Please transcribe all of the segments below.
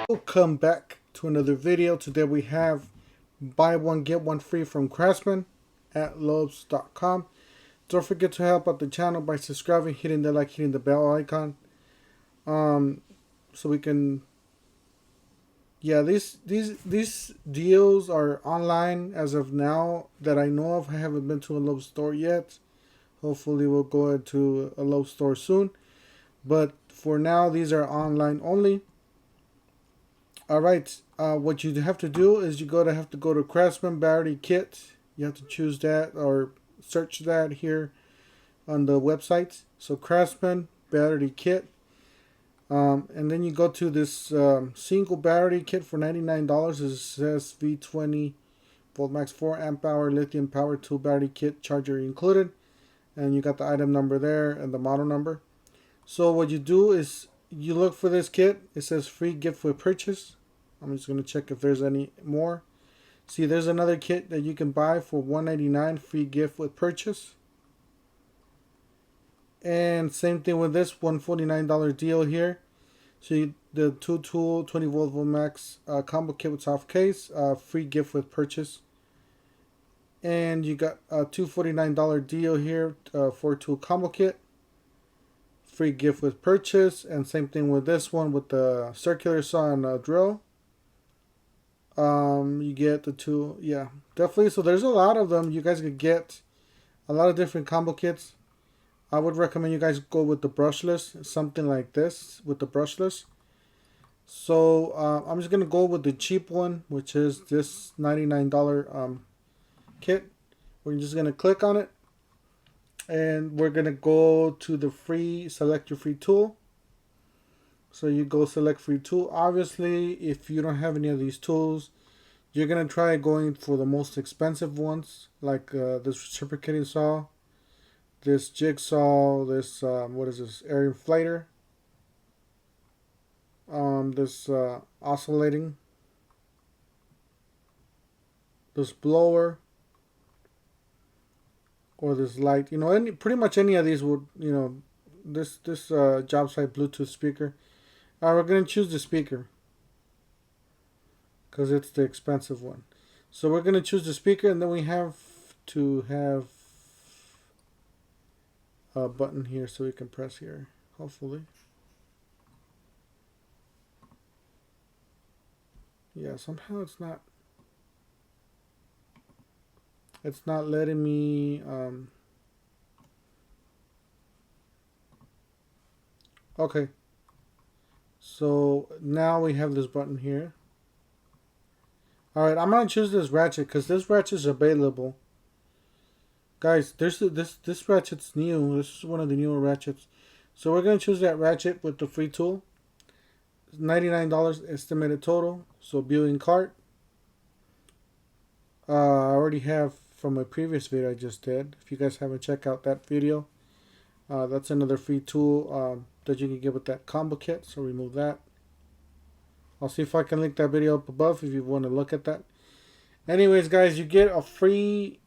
Welcome back to another video. Today we have buy one get one free from Craftsman at Lowe's.com. Don't forget to help out the channel by subscribing, hitting the like, hitting the bell icon. So we can, yeah, these deals are online as of now that I know of. I haven't been to a Lowe's store yet. Hopefully we'll go into a Lowe's store soon. But for now, these are online only. Alright, what you have to do is you have to go to Craftsman battery kit. You have to choose that or search that here on the website. So Craftsman battery kit. And then you go to this single battery kit for $99. It says V20 volt max 4 amp hour lithium power tool battery kit, charger included. And you got the item number there and the model number. So what you do is you look for this kit. It says free gift with purchase. I'm just going to check if there's any more. See, there's another kit that you can buy for $199, free gift with purchase. And same thing with this $149 deal here. So the 2-tool 20 volt max combo kit with soft case, free gift with purchase. And you got a $249 deal here, 4-tool combo kit, free gift with purchase. And same thing with this one with the circular saw and drill. You get the two, yeah, definitely. So there's a lot of them. You guys could get a lot of different combo kits. I would recommend you guys go with the brushless, something like this with the brushless. So I'm just gonna go with the cheap one, which is this $99 kit. We're just gonna click on it, and we're gonna go to the free, select your free tool. So you go select free tool. Obviously, if you don't have any of these tools, you're going to try going for the most expensive ones, like this reciprocating saw, this jigsaw, this, what is this, air inflator, this oscillating, this blower, or this light. You know, pretty much any of these would, you know, this job site Bluetooth speaker. We're going to choose the speaker because it's the expensive one. So we're going to choose the speaker, and then we have to have a button here so we can press here, hopefully. Yeah, somehow it's not letting me okay. So now we have this button here. Alright, I'm going to choose this ratchet because this ratchet is available. Guys, this ratchet's new. This is one of the newer ratchets. So we're going to choose that ratchet with the free tool. $99 estimated total. So viewing cart. I already have from a previous video I just did. If you guys haven't checked out that video, that's another free tool that you can get with that combo kit. So remove that. I'll see if I can link that video up above if you want to look at that. Anyways, guys, you get a free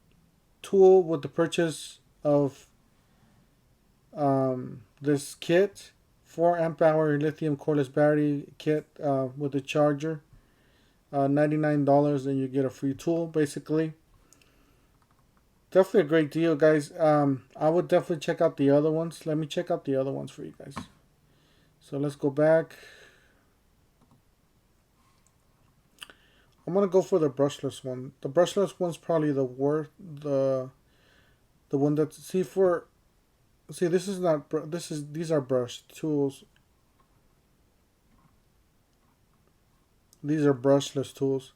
tool with the purchase of this kit, 4 amp hour lithium cordless battery kit with a charger, $99, and you get a free tool basically. Definitely a great deal, guys. I would definitely check out the other ones. Let me check out the other ones for you guys. So let's go back. I'm gonna go for the brushless one. The brushless one's probably the worst. The one that this is not. These are brush tools. These are brushless tools.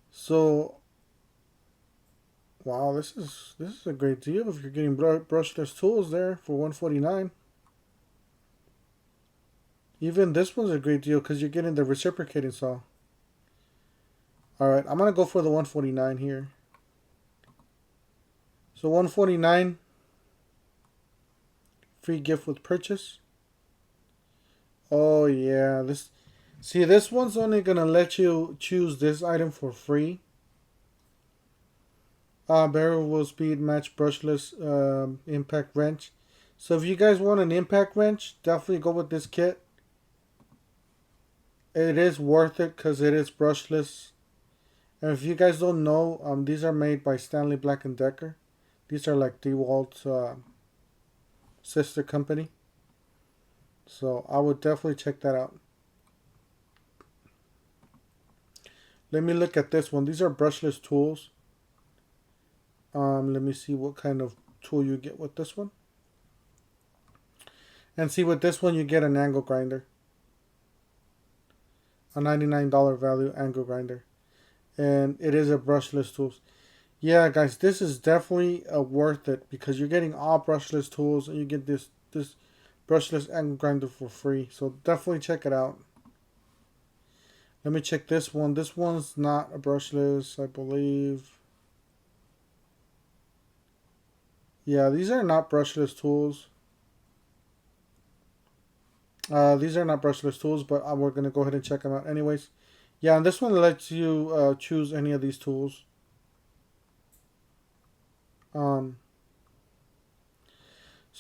So wow, this is a great deal if you're getting brushless tools there for $149. Even this one's a great deal because you're getting the reciprocating saw. Alright, I'm going to go for the $149 here. So $149, free gift with purchase. Oh yeah, this one's only going to let you choose this item for free. Variable speed match brushless impact wrench. So if you guys want an impact wrench, definitely go with this kit. It is worth it because it is brushless. And if you guys don't know, these are made by Stanley Black & Decker. These are like DeWalt's sister company. So I would definitely check that out. Let me look at this one. These are brushless tools. Let me see what kind of tool you get with this one. And see, with this one you get an angle grinder. A $99 value angle grinder. And it is a brushless tools. Yeah, guys, this is definitely worth it because you're getting all brushless tools and you get this brushless angle grinder for free. So definitely check it out. Let me check this one. This one's not a brushless, I believe. Yeah, these are not brushless tools. These are not brushless tools, but we're going to go ahead and check them out anyways. Yeah, and this one lets you choose any of these tools. So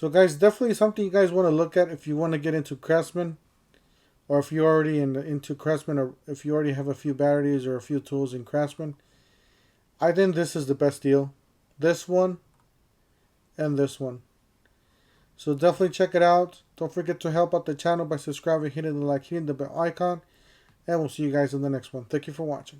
guys, definitely something you guys want to look at if you want to get into Craftsman. Or if you're already into Craftsman, or if you already have a few batteries or a few tools in Craftsman, I think this is the best deal. This one and this one. So definitely check it out. Don't forget to help out the channel by subscribing, hitting the like, hitting the bell icon. And we'll see you guys in the next one. Thank you for watching.